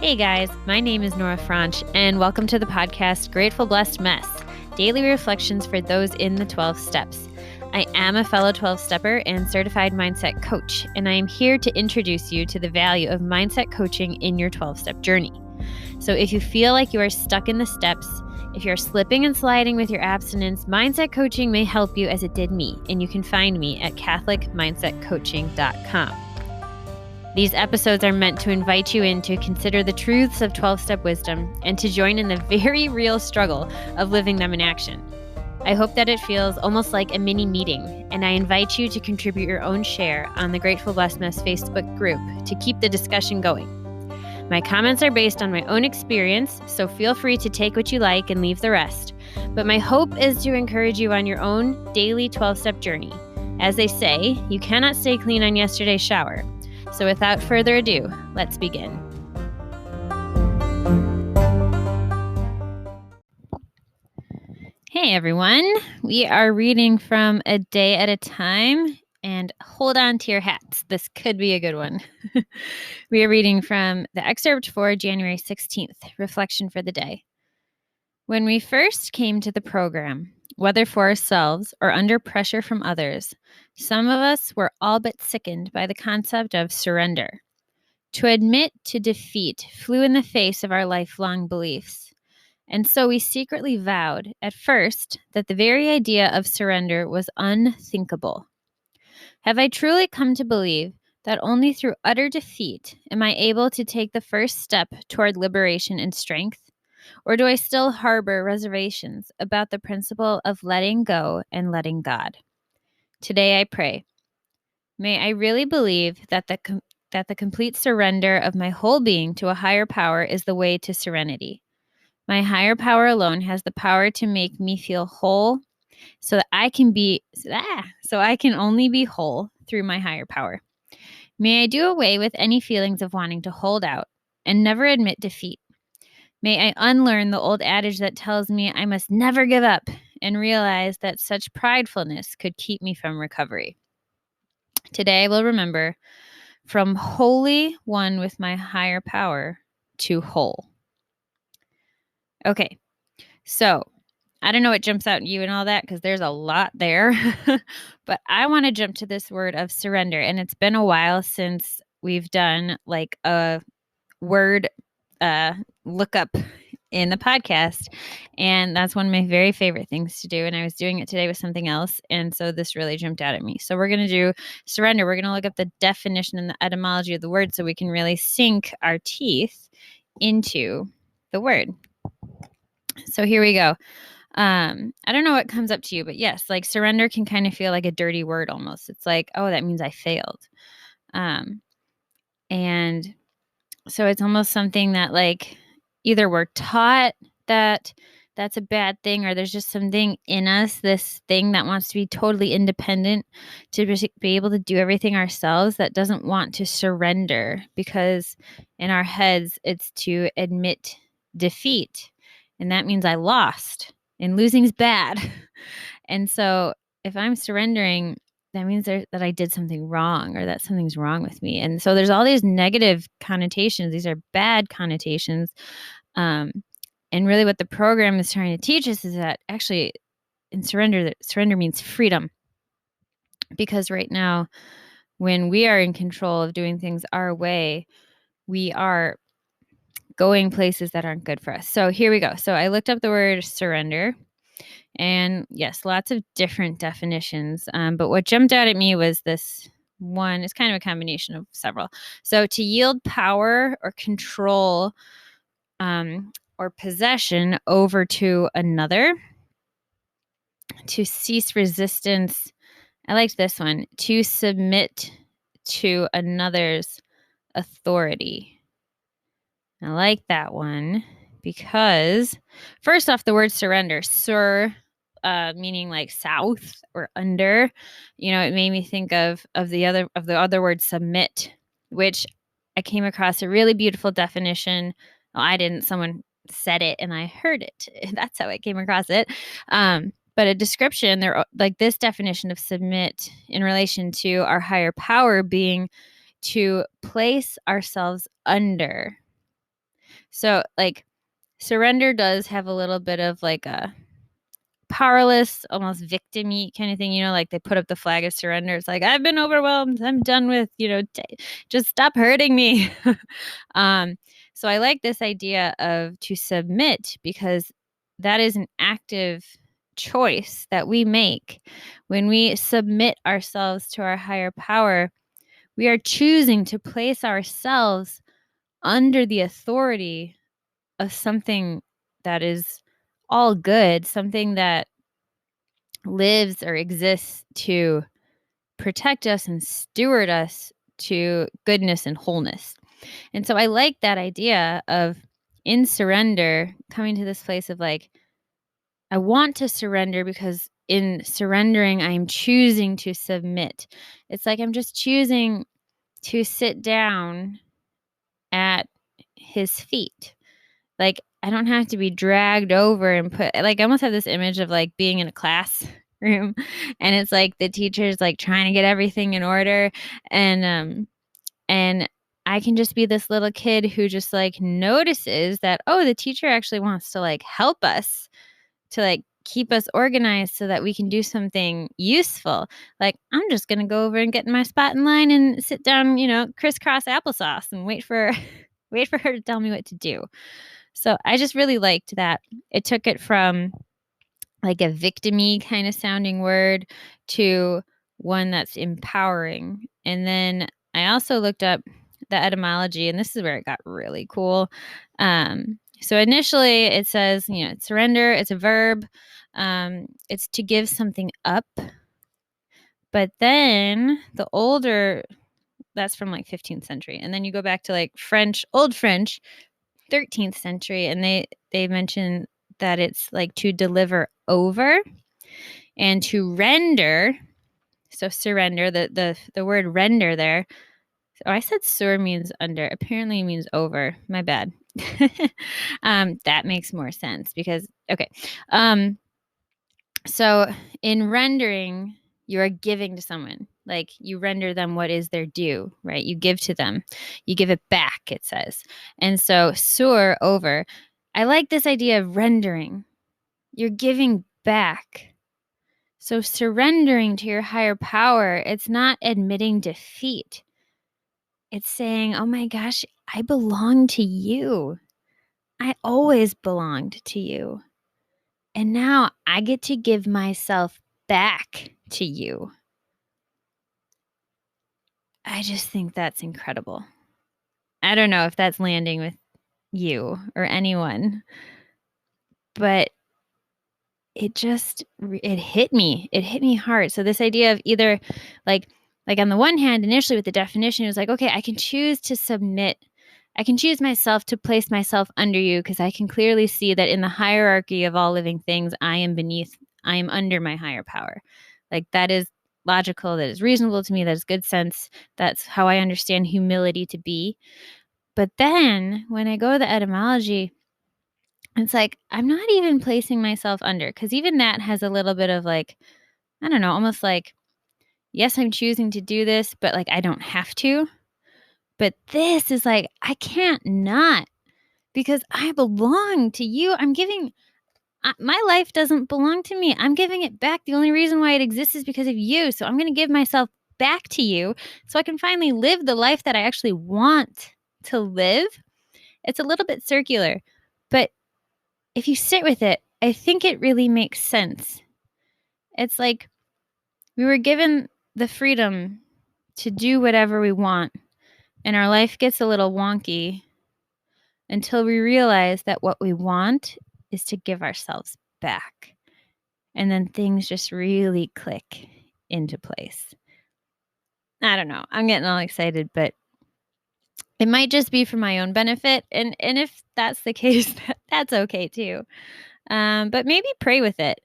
Hey guys, my name is Nora Franche, and welcome to the podcast Grateful Blessed Mess, daily reflections for those in the 12 steps. I am a fellow 12-stepper and certified mindset coach, and I am here to introduce you to the value of mindset coaching in your 12-step journey. So if you feel like you are stuck in the steps, if you're slipping and sliding with your abstinence, mindset coaching may help you as it did me, and you can find me at catholicmindsetcoaching.com. These episodes are meant to invite you in to consider the truths of 12-step wisdom and to join in the very real struggle of living them in action. I hope that it feels almost like a mini meeting, and I invite you to contribute your own share on the Grateful Blessedness Facebook group to keep the discussion going. My comments are based on my own experience, so feel free to take what you like and leave the rest. But my hope is to encourage you on your own daily 12-step journey. As they say, you cannot stay clean on yesterday's shower. So without further ado, let's begin. Hey everyone, we are reading from A Day at a Time, and hold on to your hats. This could be a good one. We are reading from the excerpt for January 16th, Reflection for the Day. When we first came to the program, whether for ourselves or under pressure from others, some of us were all but sickened by the concept of surrender. To admit to defeat flew in the face of our lifelong beliefs. And so we secretly vowed, at first, that the very idea of surrender was unthinkable. Have I truly come to believe that only through utter defeat am I able to take the first step toward liberation and strength? Or do I still harbor reservations about the principle of letting go and letting God? Today I pray, may I really believe that the complete surrender of my whole being to a higher power is the way to serenity. My higher power alone has the power to make me feel whole so that I can only be whole through my higher power. May I do away with any feelings of wanting to hold out and never admit defeat. May I unlearn the old adage that tells me I must never give up and realize that such pridefulness could keep me from recovery. Today I will remember, from wholly one with my higher power to whole. Okay, so I don't know what jumps out at you and all that because there's a lot there, but I want to jump to this word of surrender. And it's been a while since we've done like a word lookup in the podcast. And that's one of my very favorite things to do. And I was doing it today with something else. And so this really jumped out at me. So we're going to do surrender. We're going to look up the definition and the etymology of the word so we can really sink our teeth into the word. So here we go. I don't know what comes up to you, but yes, like surrender can kind of feel like a dirty word almost. It's like, oh, that means I failed. And so it's almost something that like either we're taught that that's a bad thing, or there's just something in us, this thing that wants to be totally independent, to be able to do everything ourselves, that doesn't want to surrender, because in our heads, it's to admit defeat. And that means I lost, and losing's bad. And so if I'm surrendering, that means that I did something wrong, or that something's wrong with me. And so there's all these negative connotations. These are bad connotations. And really what the program is trying to teach us is that actually in surrender means freedom. Because right now, when we are in control of doing things our way, we are going places that aren't good for us. So here we go. So I looked up the word surrender. And yes, lots of different definitions. But what jumped out at me was this one. It's kind of a combination of several. So to yield power or control or possession over to another. To cease resistance. I liked this one. To submit to another's authority. I like that one because first off, the word surrender, meaning like south or under, it made me think of the other word submit, which I came across a really beautiful definition. Well, I didn't, someone said it and I heard it. That's how I came across it. But a description there, like this definition of submit in relation to our higher power being to place ourselves under. So like surrender does have a little bit of like a powerless, almost victim-y kind of thing, like they put up the flag of surrender. It's like, I've been overwhelmed. I'm done with, just stop hurting me. So I like this idea of to submit, because that is an active choice that we make. When we submit ourselves to our higher power, we are choosing to place ourselves under the authority of something that is all good, something that lives or exists to protect us and steward us to goodness and wholeness. And so I like that idea of, in surrender, coming to this place of like, I want to surrender because in surrendering, I'm choosing to submit. It's like I'm just choosing to sit down at his feet. Like, I don't have to be dragged over and put, like, I almost have this image of like being in a classroom and it's like the teacher's like trying to get everything in order, and I can just be this little kid who just like notices that, oh, the teacher actually wants to like help us to like keep us organized so that we can do something useful. Like, I'm just going to go over and get in my spot in line and sit down, crisscross applesauce and wait for wait for her to tell me what to do. So I just really liked that. It took it from like a victim-y kind of sounding word to one that's empowering. And then I also looked up the etymology, and this is where it got really cool. So initially it says, surrender, it's a verb. It's to give something up. But then the older, that's from like 15th century. And then you go back to like Old French, 13th century, and they mention that it's like to deliver over and to render. So surrender, the word render there. Oh, I said sur means under. Apparently it means over. My bad. That makes more sense because, okay. So in rendering, you are giving to someone. Like, you render them what is their due, right? You give to them. You give it back, it says. And so sur, over. I like this idea of rendering. You're giving back. So surrendering to your higher power, it's not admitting defeat. It's saying, oh my gosh, I belong to you. I always belonged to you. And now I get to give myself back to you. I just think that's incredible. I don't know if that's landing with you or anyone, but it hit me. It hit me hard. So this idea of either like on the one hand, initially with the definition, it was like, okay, I can choose to submit. I can choose myself to place myself under you because I can clearly see that in the hierarchy of all living things, I am under my higher power. Like, that is logical, that is reasonable to me, that is good sense. That's how I understand humility to be. But then when I go to the etymology, it's like, I'm not even placing myself under, because even that has a little bit of like, I don't know, almost like, yes, I'm choosing to do this, but like, I don't have to. But this is like, I can't not, because I belong to you. My life doesn't belong to me. I'm giving it back. The only reason why it exists is because of you. So I'm going to give myself back to you so I can finally live the life that I actually want to live. It's a little bit circular, but if you sit with it, I think it really makes sense. It's like we were given the freedom to do whatever we want, and our life gets a little wonky until we realize that what we want is to give ourselves back. And then things just really click into place. I don't know. I'm getting all excited, but it might just be for my own benefit. And if that's the case, that's okay too. But maybe pray with it.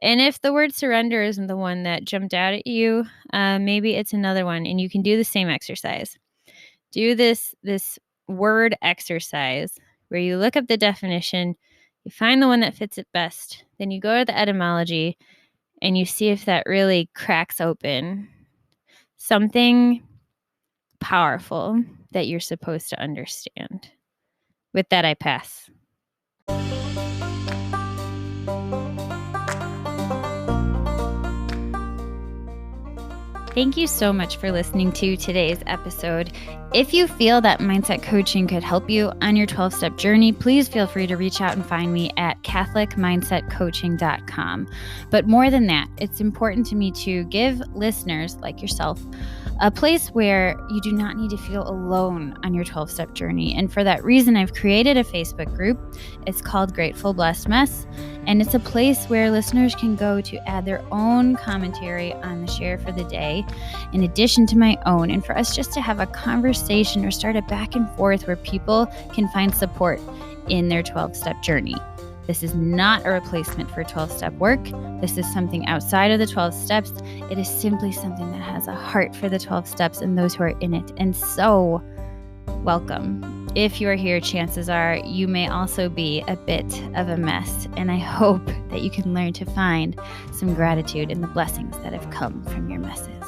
And if the word surrender isn't the one that jumped out at you, maybe it's another one, and you can do the same exercise. Do this word exercise where you look up the definition, you find the one that fits it best, then you go to the etymology and you see if that really cracks open something powerful that you're supposed to understand. With that, I pass. Thank you so much for listening to today's episode. If you feel that mindset coaching could help you on your 12-step journey, please feel free to reach out and find me at catholicmindsetcoaching.com. But more than that, it's important to me to give listeners like yourself a place where you do not need to feel alone on your 12-step journey. And for that reason, I've created a Facebook group. It's called Grateful Blessed Mess. And it's a place where listeners can go to add their own commentary on the share for the day, in addition to my own, and for us just to have a conversation or start a back and forth where people can find support in their 12-step journey. This is not a replacement for 12-step work. This is something outside of the 12 steps. It is simply something that has a heart for the 12 steps and those who are in it. And so, welcome. If you are here, chances are you may also be a bit of a mess. And I hope that you can learn to find some gratitude in the blessings that have come from your messes.